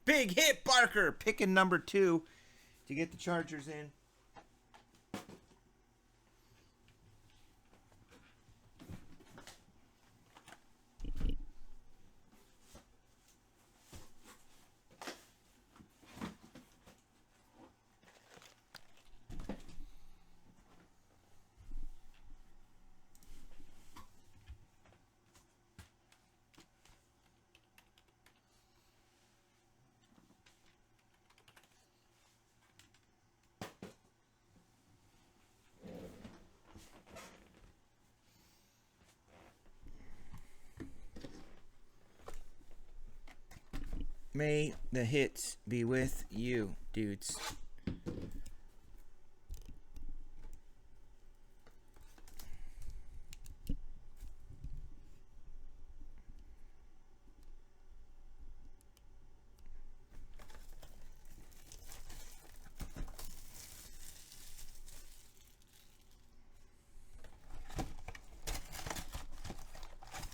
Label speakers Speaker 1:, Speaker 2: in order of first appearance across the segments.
Speaker 1: Big hit, Barker. Picking number 2 to get the Chargers in. May the hits be with you, dudes.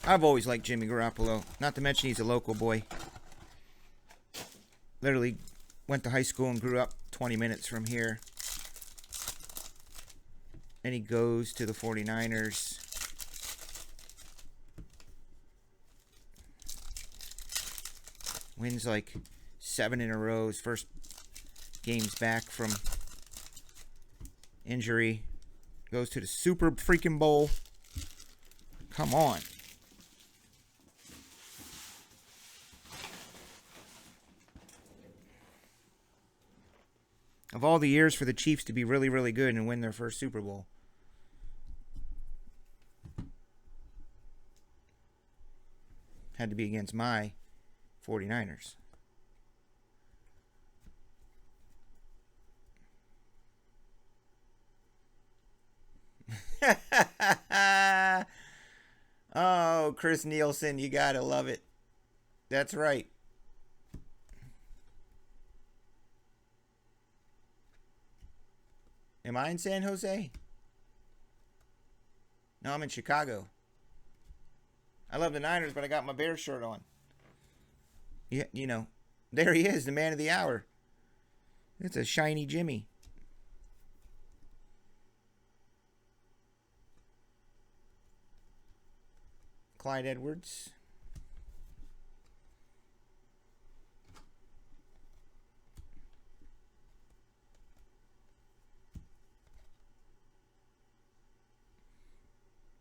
Speaker 1: I've always liked Jimmy Garoppolo. Not to mention he's a local boy. Literally went to high school and grew up 20 minutes from here. And he goes to the 49ers. Wins like 7 in a row. His first game's back from injury. Goes to the Super freaking Bowl. Come on. Of all the years for the Chiefs to be really, really good and win their first Super Bowl. Had to be against my 49ers. Oh, Chris Nielsen, you gotta love it. That's right. Am I in San Jose? No, I'm in Chicago. I love the Niners, but I got my Bears shirt on. Yeah, you know, there he is, the man of the hour. It's a shiny Jimmy. Clyde Edwards.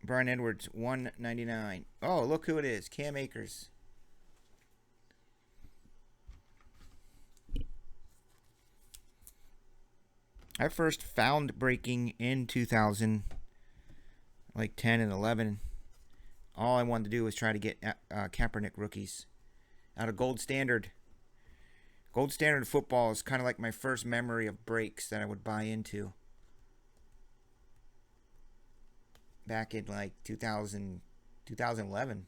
Speaker 1: Brian Edwards, $1.99. Oh, look who it is. Cam Akers. I first found breaking in 2000, like 10 and 11. All I wanted to do was try to get Kaepernick rookies out of Gold Standard. Gold Standard football is kind of like my first memory of breaks that I would buy into. Back in like 2011.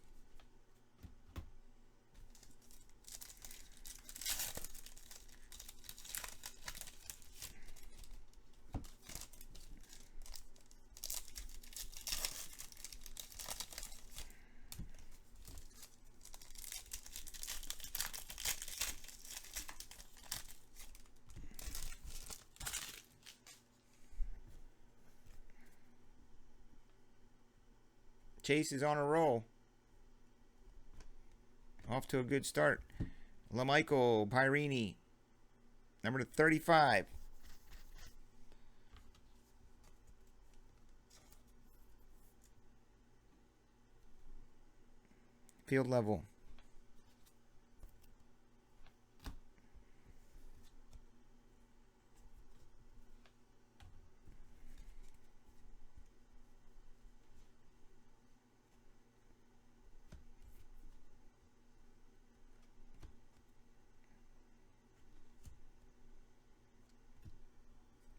Speaker 1: Chase is on a roll. Off to a good start. LaMichael Pyrini, number 35. Field level.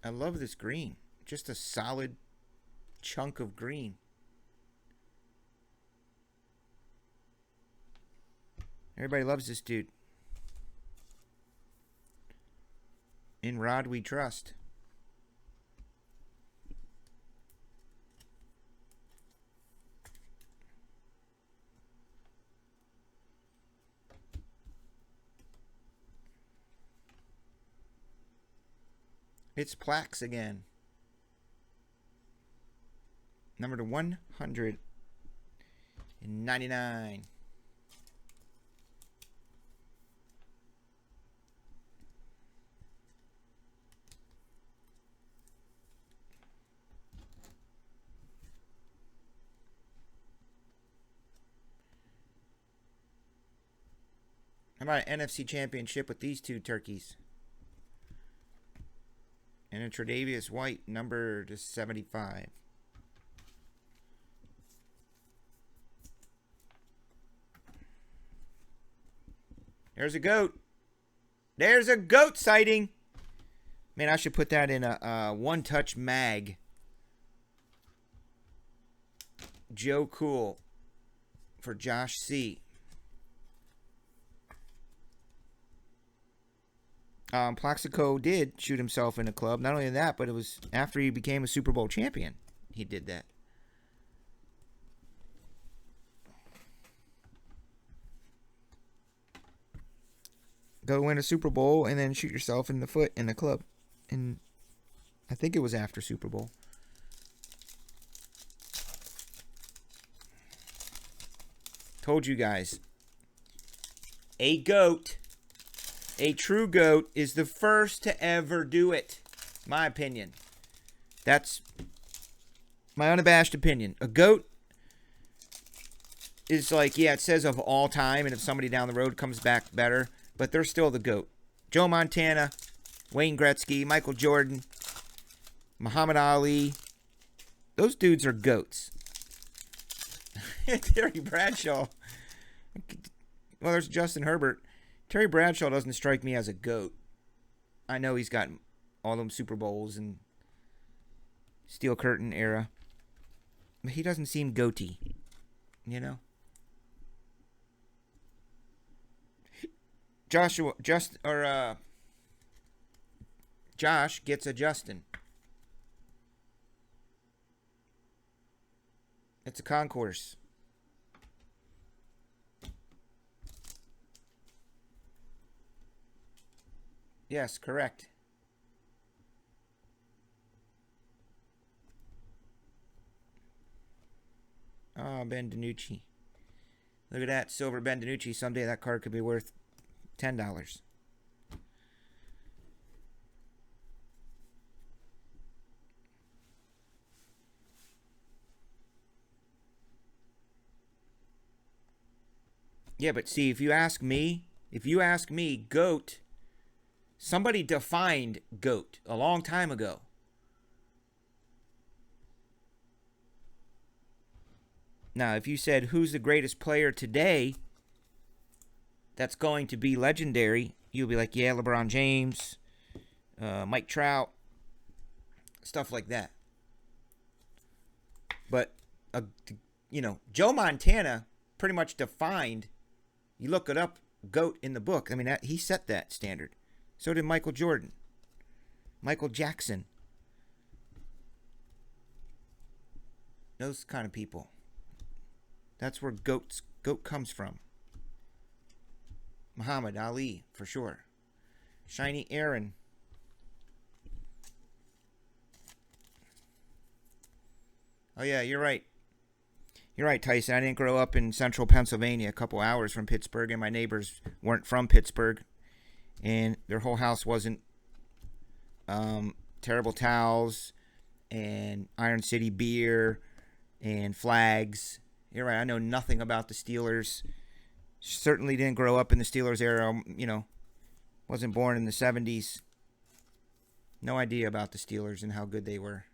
Speaker 1: I love this green. Just a solid chunk of green. Everybody loves this dude. In Rod we trust. It's plaques again. Number to 199. How about an NFC Championship with these two turkeys? And a Tre'Davious White, number to 75. There's a goat. There's a goat sighting. Man, I should put that in a one-touch mag. Joe Cool for Josh C. Plaxico did shoot himself in a club. Not only that, but it was after he became a Super Bowl champion. He did that. Go win a Super Bowl and then shoot yourself in the foot in the club. And I think it was after Super Bowl. Told you guys. A goat, a true goat, is the first to ever do it. My opinion. That's my unabashed opinion. A goat is like, yeah, it says of all time, and if somebody down the road comes back better, but they're still the GOAT. Joe Montana, Wayne Gretzky, Michael Jordan, Muhammad Ali. Those dudes are GOATs. Terry Bradshaw. Well, there's Justin Herbert. Terry Bradshaw doesn't strike me as a GOAT. I know he's got all them Super Bowls and Steel Curtain era. But he doesn't seem goaty. You know? Josh gets a Justin. It's a concourse. Yes, correct. Oh, Ben DiNucci. Look at that. Silver Ben DiNucci. Someday that card could be worth $10. Yeah, but see, if you ask me, GOAT, somebody defined GOAT a long time ago. Now, if you said, who's the greatest player today that's going to be legendary, you'll be like, yeah, LeBron James, Mike Trout, stuff like that. But, Joe Montana pretty much defined, you look it up, GOAT in the book. I mean, he set that standard. So did Michael Jordan, Michael Jackson. Those kind of people. That's where GOAT comes from. Muhammad Ali, for sure. Shiny Aaron. Oh, yeah, you're right. You're right, Tyson. I didn't grow up in central Pennsylvania, a couple hours from Pittsburgh, and my neighbors weren't from Pittsburgh. And their whole house wasn't Terrible Towels and Iron City beer and flags. You're right. I know nothing about the Steelers. Certainly didn't grow up in the Steelers era. Wasn't born in the 70s. No idea about the Steelers and how good they were.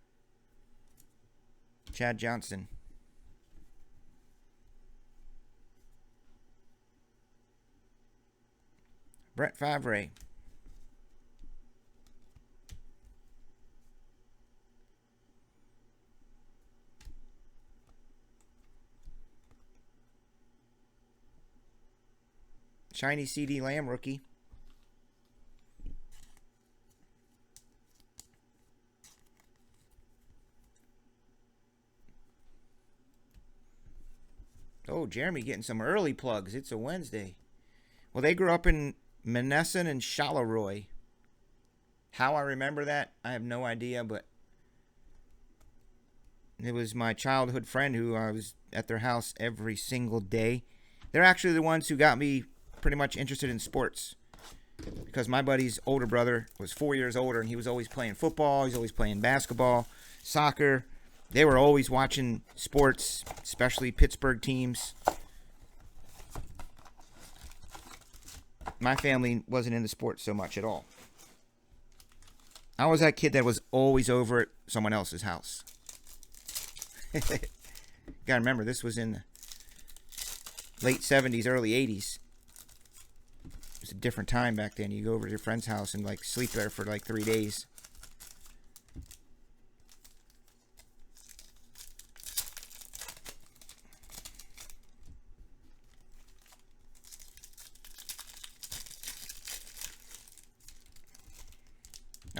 Speaker 1: Chad Johnson. Brett Favre. Shiny CD Lamb rookie. Oh, Jeremy getting some early plugs. It's a Wednesday. Well, they grew up in Monessen and Charleroi. How I remember that, I have no idea, but it was my childhood friend who I was at their house every single day. They're actually the ones who got me pretty much interested in sports, because my buddy's older brother was 4 years older, and he was always playing football, he's always playing basketball, soccer. They were always watching sports, especially Pittsburgh teams. My family wasn't into sports so much at all. I was that kid that was always over at someone else's house. Gotta remember, this was in the late 70s, early 80s. It was a different time back then. You go over to your friend's house and like sleep there for like 3 days.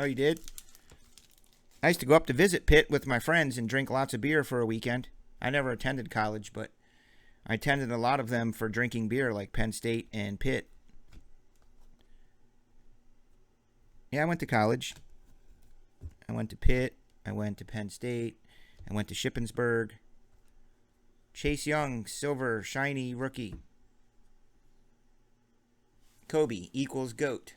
Speaker 1: Oh, you did? I used to go up to visit Pitt with my friends and drink lots of beer for a weekend. I never attended college, but I attended a lot of them for drinking beer, like Penn State and Pitt. Yeah, I went to college. I went to Pitt. I went to Penn State. I went to Shippensburg. Chase Young, silver, shiny rookie. Kobe equals GOAT.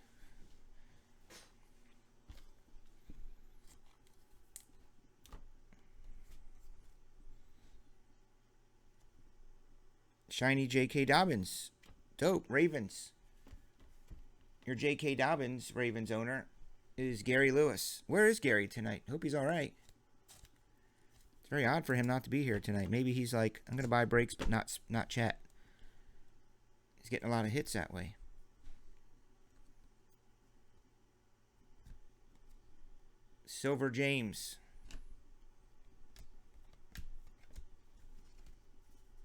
Speaker 1: Shiny J.K. Dobbins. Dope. Ravens. Your J.K. Dobbins, Ravens owner, is Gary Lewis. Where is Gary tonight? Hope he's all right. It's very odd for him not to be here tonight. Maybe he's like, I'm going to buy breaks but not chat. He's getting a lot of hits that way. Silver James.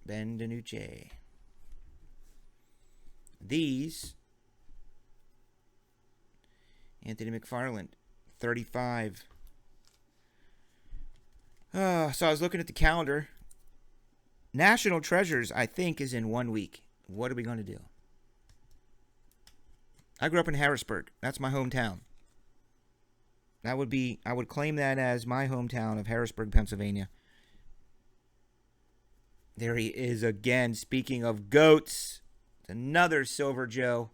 Speaker 1: Ben DiNucci. These, Anthony McFarland, 35. So I was looking at the calendar. National Treasures, I think, is in 1 week. What are we going to do? I grew up in Harrisburg. That's my hometown. I would claim that as my hometown of Harrisburg, Pennsylvania. There he is again. Speaking of GOATs, another Silver Joe.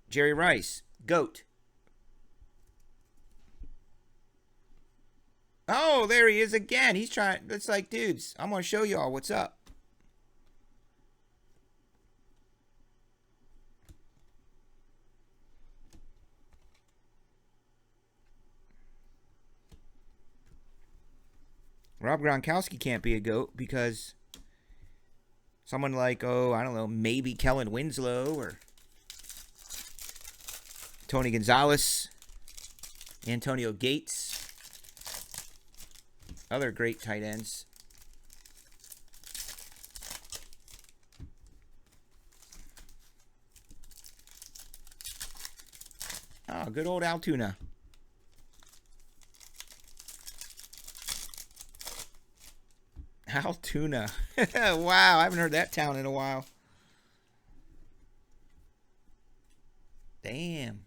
Speaker 1: Jerry Rice, GOAT. Oh, there he is again. He's trying. It's like, dudes, I'm going to show y'all what's up. Rob Gronkowski can't be a GOAT because someone like, I don't know, maybe Kellen Winslow or Tony Gonzalez, Antonio Gates, other great tight ends. Oh, good old Altoona. Altoona. Wow, I haven't heard that town in a while. Damn.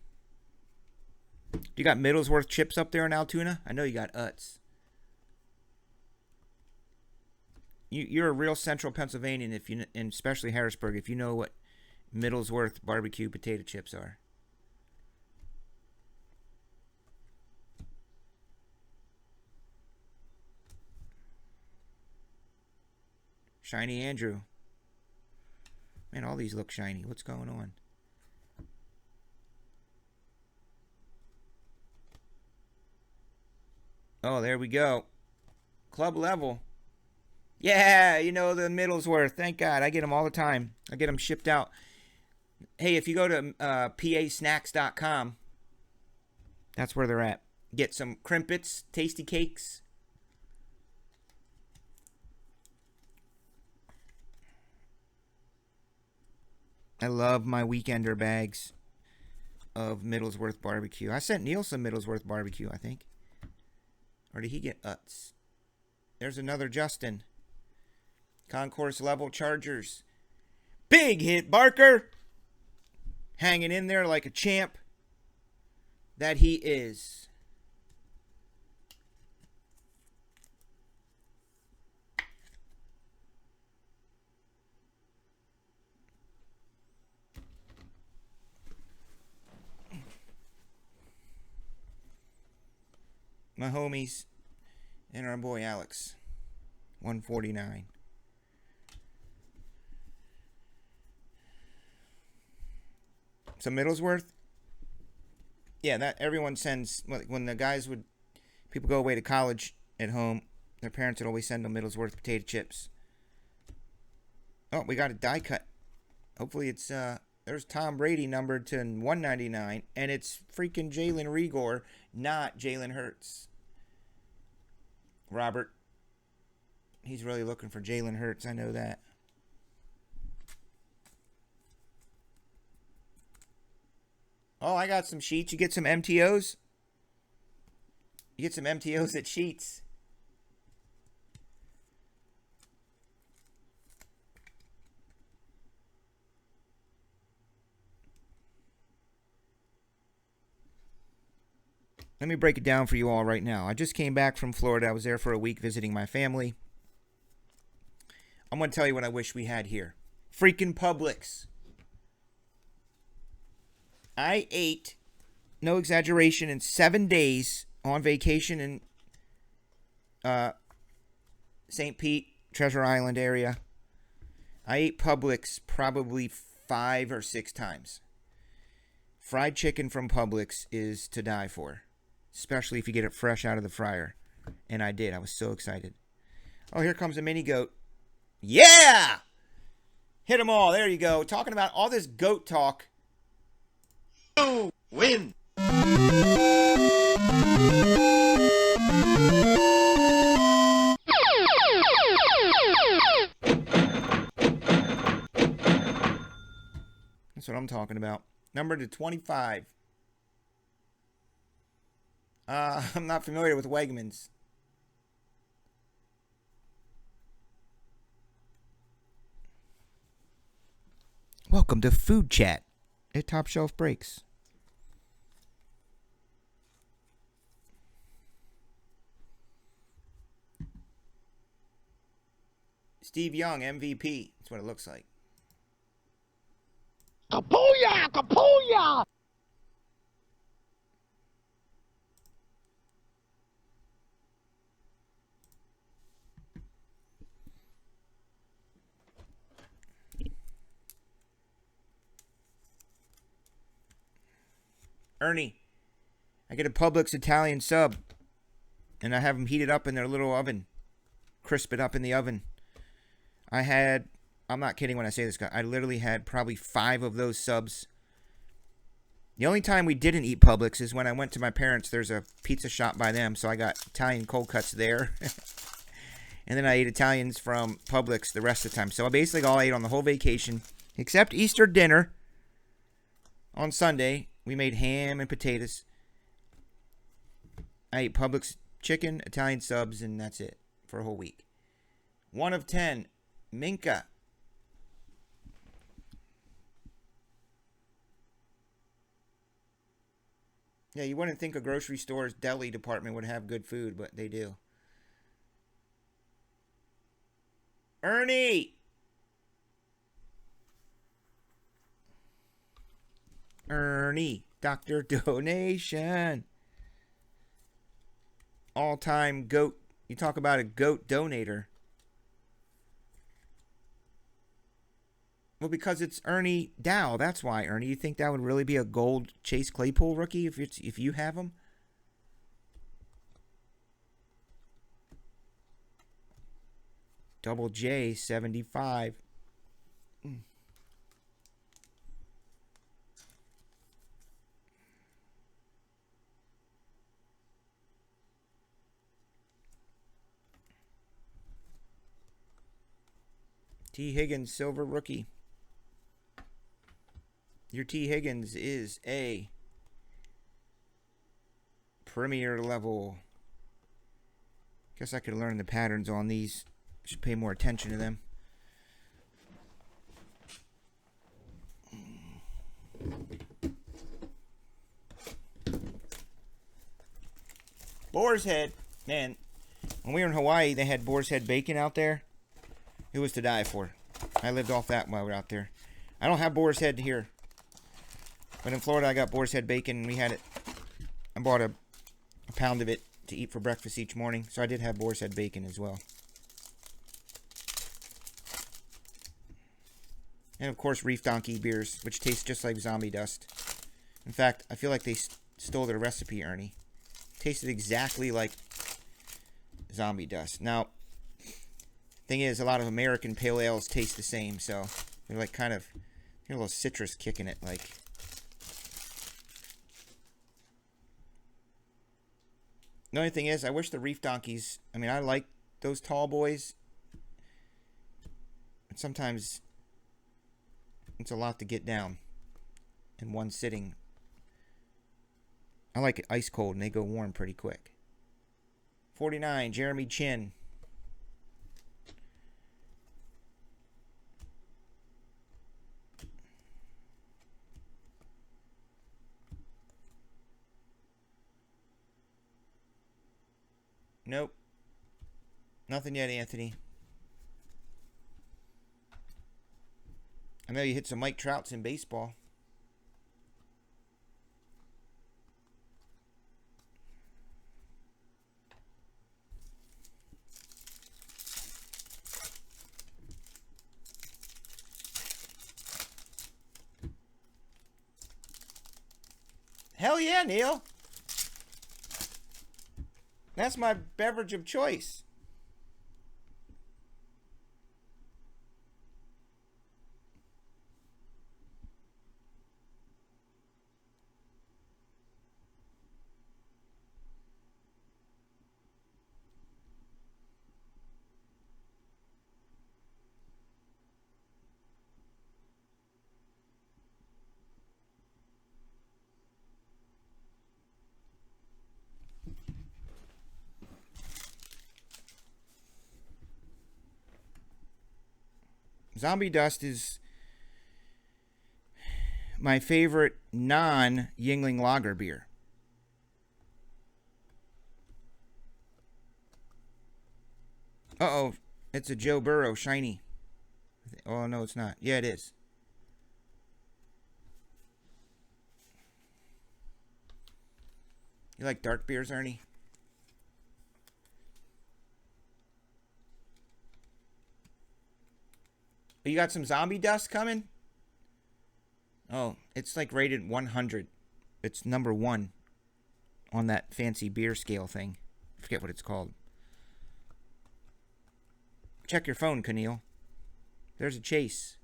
Speaker 1: You got Middlesworth chips up there in Altoona? I know you got Utz. You're a real central Pennsylvanian, and especially Harrisburg, if you know what Middlesworth barbecue potato chips are. Shiny Andrew. Man, all these look shiny. What's going on? Oh, there we go. Club level. Yeah, the Middlesworth. Thank God. I get them all the time. I get them shipped out. Hey, if you go to pasnacks.com, that's where they're at. Get some crimpets, tasty cakes. I love my weekender bags of Middlesworth barbecue. I sent Neil some Middlesworth barbecue, I think. Or did he get Utz? There's another Justin. Concourse level Chargers. Big hit, Barker. Hanging in there like a champ. that he is. My homies and our boy Alex. 149. So Middlesworth? Yeah, that everyone sends, when the guys would, people go away to college at home, their parents would always send them Middlesworth potato chips. Oh, we got a die cut. Hopefully it's, there's Tom Brady numbered to 199, and it's freaking Jalen Rigor, not Jalen Hurts. Robert, he's really looking for Jalen Hurts, I know that. Oh, I got some Sheets. You get some MTOs? You get some MTOs at Sheets. Let me break it down for you all right now. I just came back from Florida. I was there for a week visiting my family. I'm going to tell you what I wish we had here. Freaking Publix. I ate, no exaggeration, in 7 days on vacation in St. Pete, Treasure Island area. I ate Publix probably 5 or 6 times. Fried chicken from Publix is to die for, especially if you get it fresh out of the fryer. And I did. I was so excited. Oh, here comes a mini goat. Yeah! Hit them all. There you go. Talking about all this goat talk. Win. That's what I'm talking about. Number to 25. I'm not familiar with Wegmans. Welcome to Food Chat at Top Shelf Breaks. Steve Young, MVP. That's what it looks like.
Speaker 2: Kapooyah! Kapooyah!
Speaker 1: Ernie, I get a Publix Italian sub, and I have them heated up in their little oven. Crisp it up in the oven. I'm not kidding when I say this, guy. I literally had probably 5 of those subs. The only time we didn't eat Publix is when I went to my parents'. There's a pizza shop by them, so I got Italian cold cuts there. And then I ate Italians from Publix the rest of the time. So I basically all I ate on the whole vacation, except Easter dinner on Sunday. We made ham and potatoes. I ate Publix chicken, Italian subs, and that's it for a whole week. 1 of 10. Minka. Yeah, you wouldn't think a grocery store's deli department would have good food, but they do. Ernie! Ernie, Dr. Donation. All-time GOAT. You talk about a GOAT donator. Well, because it's Ernie Dow. That's why, Ernie. You think that would really be a gold Chase Claypool rookie if you have him? Double J 75. T. Higgins, silver rookie. Your T. Higgins is a premier level. Guess I could learn the patterns on these. Should pay more attention to them. Boar's Head. Man, when we were in Hawaii, they had Boar's Head bacon out there. It was to die for. I lived off that while we were out there. I don't have Boar's Head here. But in Florida, I got Boar's Head bacon, and we had it. I bought a pound of it to eat for breakfast each morning. So I did have Boar's Head bacon as well. And of course, Reef Donkey beers, which taste just like zombie dust. In fact, I feel like they stole their recipe, Ernie. Tasted exactly like zombie dust. Now, thing is, a lot of American pale ales taste the same, so they're like kind of, a little citrus kick in it, like. The only thing is, I wish the Reef Donkeys, I mean, I like those tall boys. And sometimes it's a lot to get down in one sitting. I like it ice cold, and they go warm pretty quick. 49, Jeremy Chin. Nope. Nothing yet, Anthony. I know you hit some Mike Trouts in baseball. Hell yeah, Neil. That's my beverage of choice. Zombie Dust is my favorite non-Yingling lager beer. Uh-oh, it's a Joe Burrow shiny. Oh, no, it's not. Yeah, it is. You like dark beers, Ernie? You got some Zombie Dust coming? Oh, it's like rated 100. It's number 1 on that fancy beer scale thing. I forget what it's called. Check your phone, Keneal. There's a chase.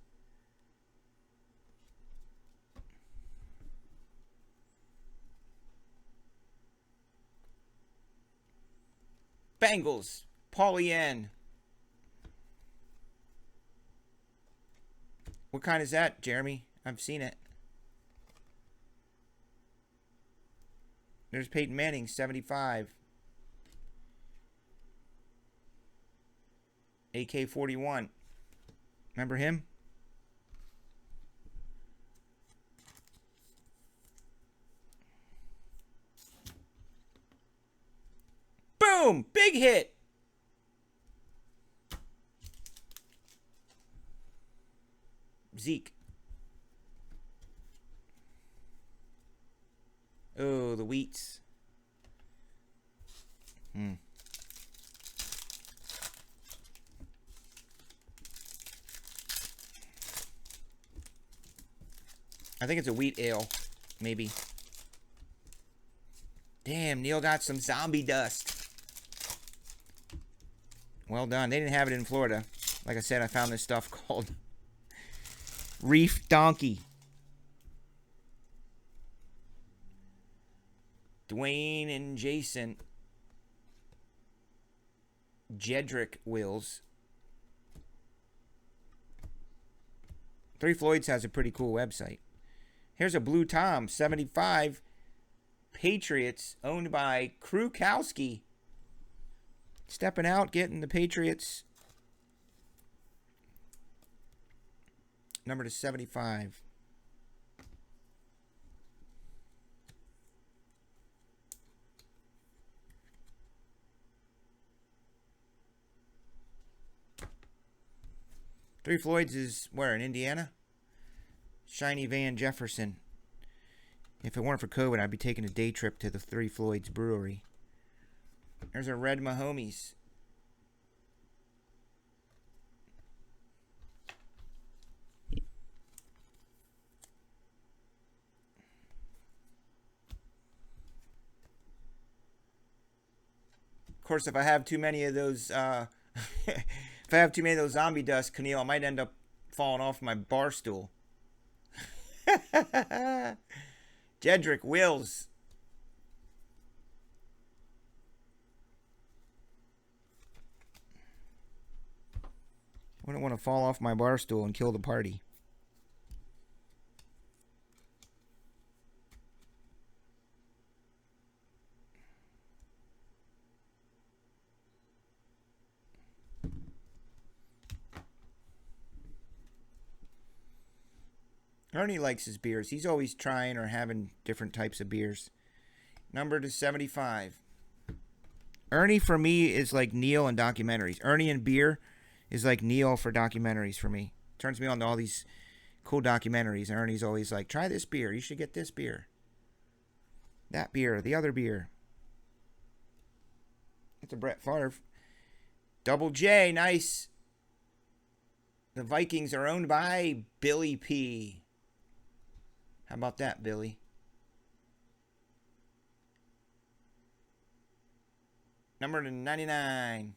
Speaker 1: Bengals. Paulie N. What kind is that, Jeremy? I've seen it. There's Peyton Manning, 75. AK-41. Remember him? Boom! Big hit! Zeke. Oh, the Wheats. I think it's a wheat ale, maybe. Damn, Neil got some Zombie Dust. Well done. They didn't have it in Florida. Like I said, I found this stuff called Reef Donkey. Dwayne and Jason. Jedrick Wills. Three Floyds has a pretty cool website. Here's a Blue Tom, 75. Patriots, owned by Krukowski. Stepping out, getting the Patriots. Number to 75. Three Floyds is where, in Indiana? Shiny Van Jefferson. If it weren't for COVID, I'd be taking a day trip to the Three Floyds Brewery. There's a Red Mahomes. Of course, if I have too many of those, if I have too many of those zombie dust, Keneal, I might end up falling off my bar stool. Jedrick Wills. Wouldn't want to fall off my bar stool and kill the party. Ernie likes his beers. He's always trying or having different types of beers. Number to 75. Ernie for me is like Neil in documentaries. Ernie and beer is like Neil for documentaries for me. Turns me on to all these cool documentaries. And Ernie's always like, try this beer. You should get this beer. That beer. The other beer. That's a Brett Favre. Double J. Nice. The Vikings are owned by Billy P. How about that, Billy? Number to 99.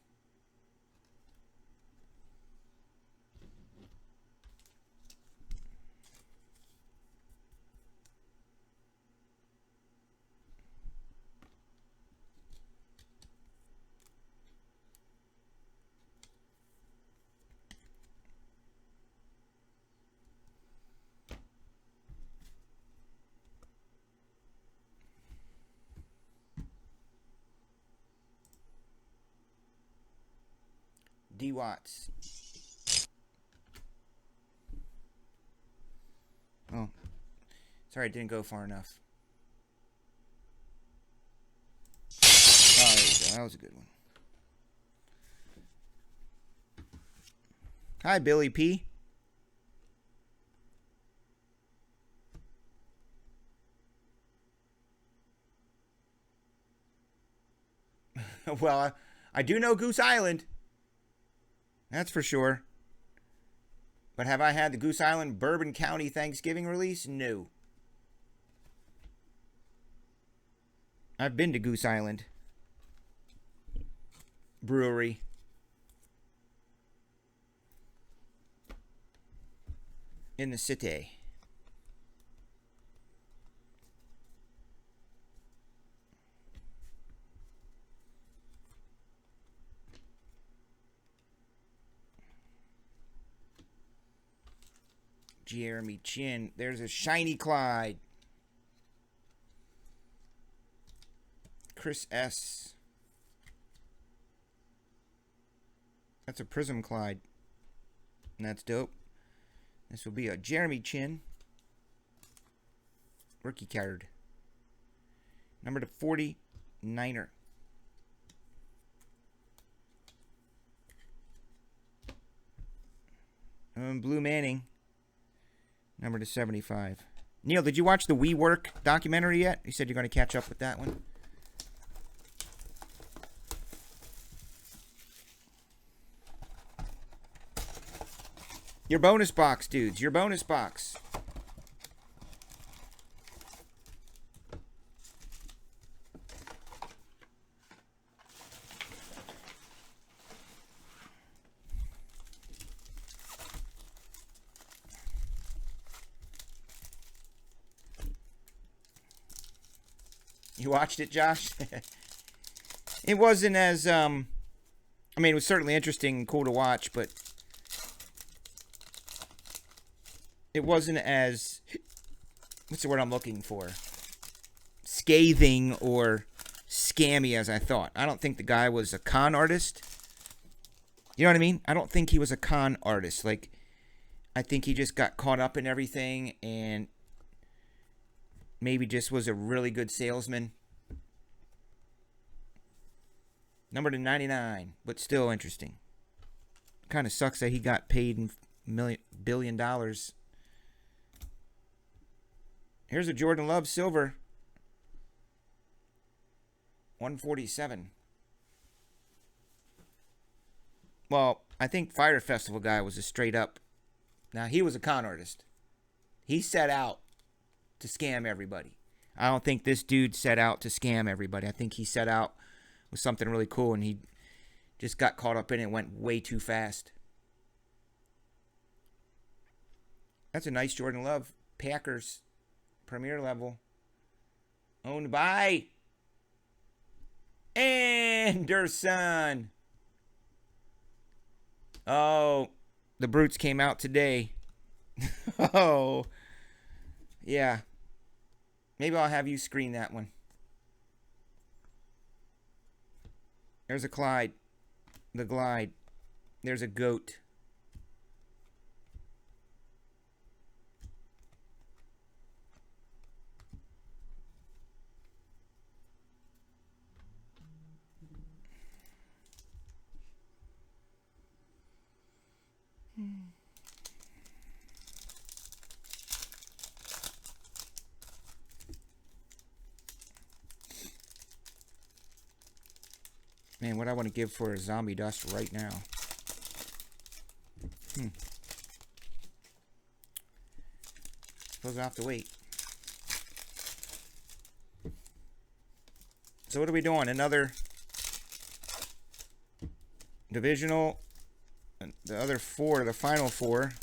Speaker 1: D. Watts. Oh. Sorry, it didn't go far enough. Oh, there you go. That was a good one. Hi, Billy P. Well, I do know Goose Island. That's for sure. But have I had the Goose Island Bourbon County Thanksgiving release? No. I've been to Goose Island Brewery. In the city. Jeremy Chin. There's a Shiny Clyde. Chris S. That's a Prism Clyde. And that's dope. This will be a Jeremy Chin. Rookie card. Number to 49er. Blue Manning. Number to 75. Neil, did you watch the WeWork documentary yet? You said you're going to catch up with that one. Your bonus box, dudes. Your bonus box. You watched it, Josh? It wasn't as, I mean, it was certainly interesting and cool to watch, but it wasn't as, what's the word I'm looking for? Scathing or scammy as I thought. I don't think the guy was a con artist. You know what I mean? I don't think he was a con artist. Like, I think he just got caught up in everything and maybe just was a really good salesman. Number to 99, but still interesting. Kind of sucks that he got paid in billion. Here's a Jordan Love silver. 147. Well, I think Fire Festival guy was a straight up. Now, he was a con artist. He set out to scam everybody. I don't think this dude set out to scam everybody. I think he set out with something really cool, and he just got caught up in it and went way too fast. That's a nice Jordan Love. Packers. Premier level. Owned by Anderson. Oh, the Brutes came out today. Oh, yeah. Maybe I'll have you screen that one. There's a Clyde. The Glide. There's a goat. Man, what I want to give for a zombie dust right now. Suppose I have to wait. So what are we doing? Another divisional. The other four, the final four.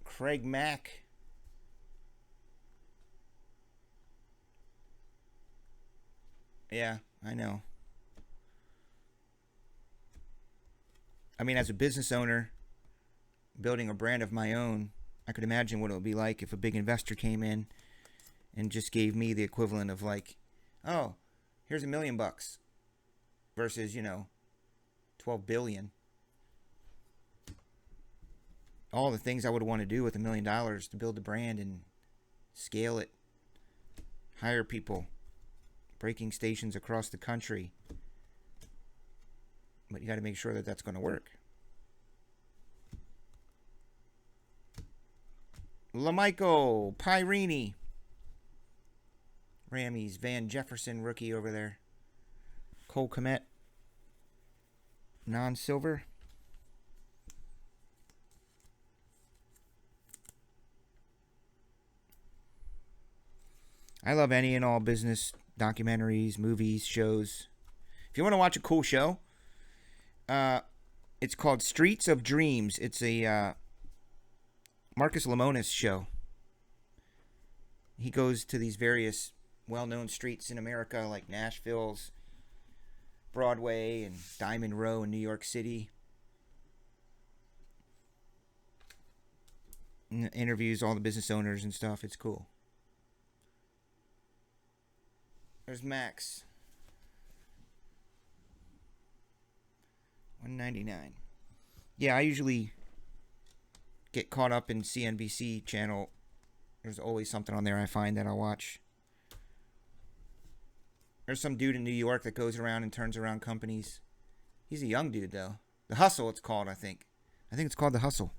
Speaker 1: Craig Mack. Yeah, I know. I mean, as a business owner, building a brand of my own, I could imagine what it would be like if a big investor came in and just gave me the equivalent of like, oh, here's $1 million versus, 12 billion. All the things I would want to do with $1 million to build the brand and scale it, hire people, breaking stations across the country. But you got to make sure that that's going to work. Lamichael Pyrini. Rammies. Van Jefferson rookie over there. Cole Kmet. Non-silver. I love any and all business documentaries, movies, shows. If you want to watch a cool show, it's called Streets of Dreams. It's a Marcus Lemonis show. He goes to these various well-known streets in America, like Nashville's Broadway and Diamond Row in New York City. And interviews all the business owners and stuff. It's cool. There's Max. $199. Yeah, I usually get caught up in CNBC channel. There's always something on there I find that I'll watch. There's some dude in New York that goes around and turns around companies. He's a young dude, though. The Hustle, it's called, I think. I think it's called The Hustle.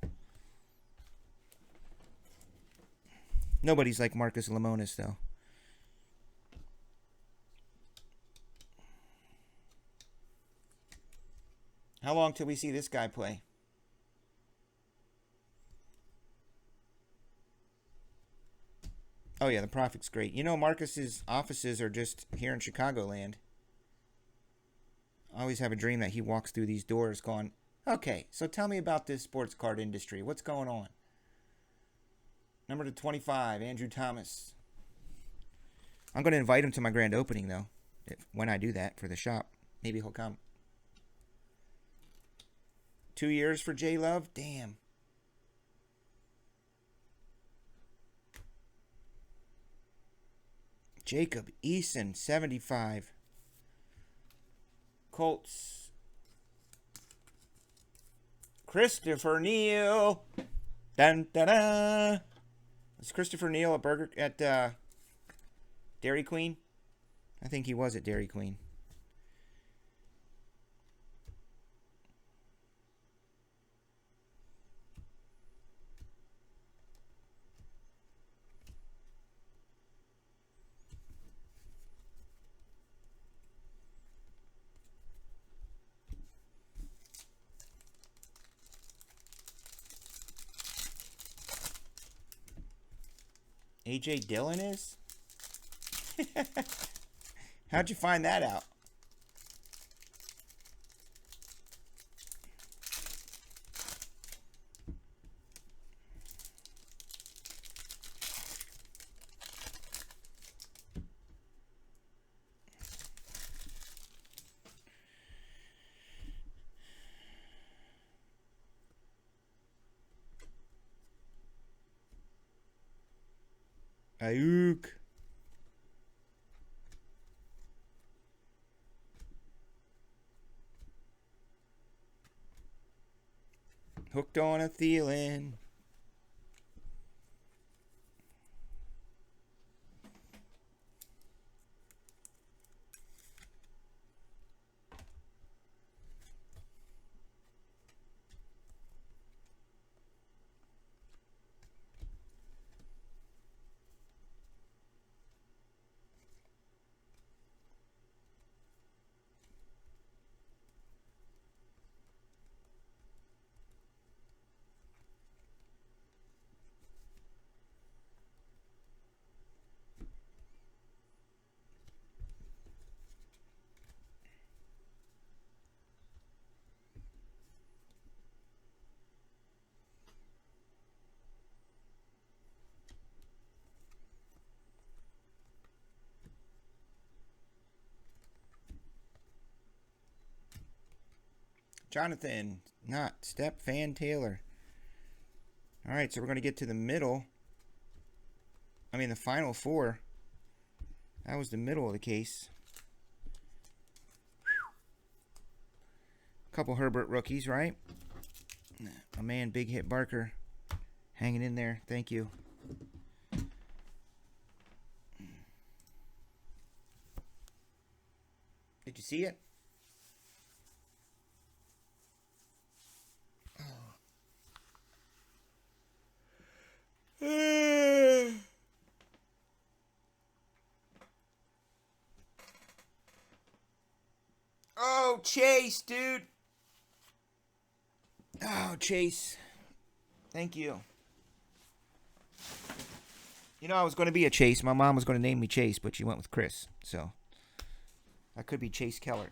Speaker 1: Nobody's like Marcus Lemonis, though. How long till we see this guy play? Oh, yeah, the profit's great. Marcus's offices are just here in Chicagoland. I always have a dream that he walks through these doors going, okay, so tell me about this sports card industry. What's going on? Number to 25, Andrew Thomas. I'm going to invite him to my grand opening, though, when I do that for the shop. Maybe he'll come. 2 years for J Love? Damn. Jacob Eason, 75. Colts. Christopher Neal. Dun, dun, dun. Was Christopher Neal at Dairy Queen? I think he was at Dairy Queen. AJ Dillon is? How'd you find that out? Ayuk. Hooked on a Thielen. Jonathan, not Step Fan Taylor. All right, so we're going to get to the middle. I mean, the final four. That was the middle of the case. A couple Herbert rookies, right? My man, Big Hit Barker, hanging in there. Thank you. Did you see it? Oh, Chase, dude. Oh, Chase. Thank you. You know, I was going to be a Chase. My mom was going to name me Chase, but she went with Chris. So, I could be Chase Keller.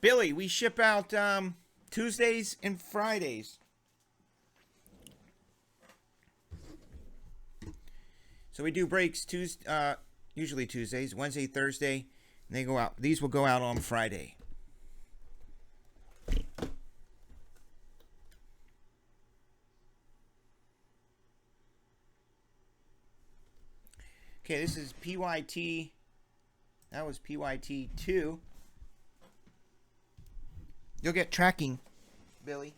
Speaker 1: Billy, we ship out Tuesdays and Fridays. So we do breaks usually Tuesdays, Wednesday, Thursday, and they go out. These will go out on Friday. Okay, this is PYT. That was PYT 2. You'll get tracking, Billy.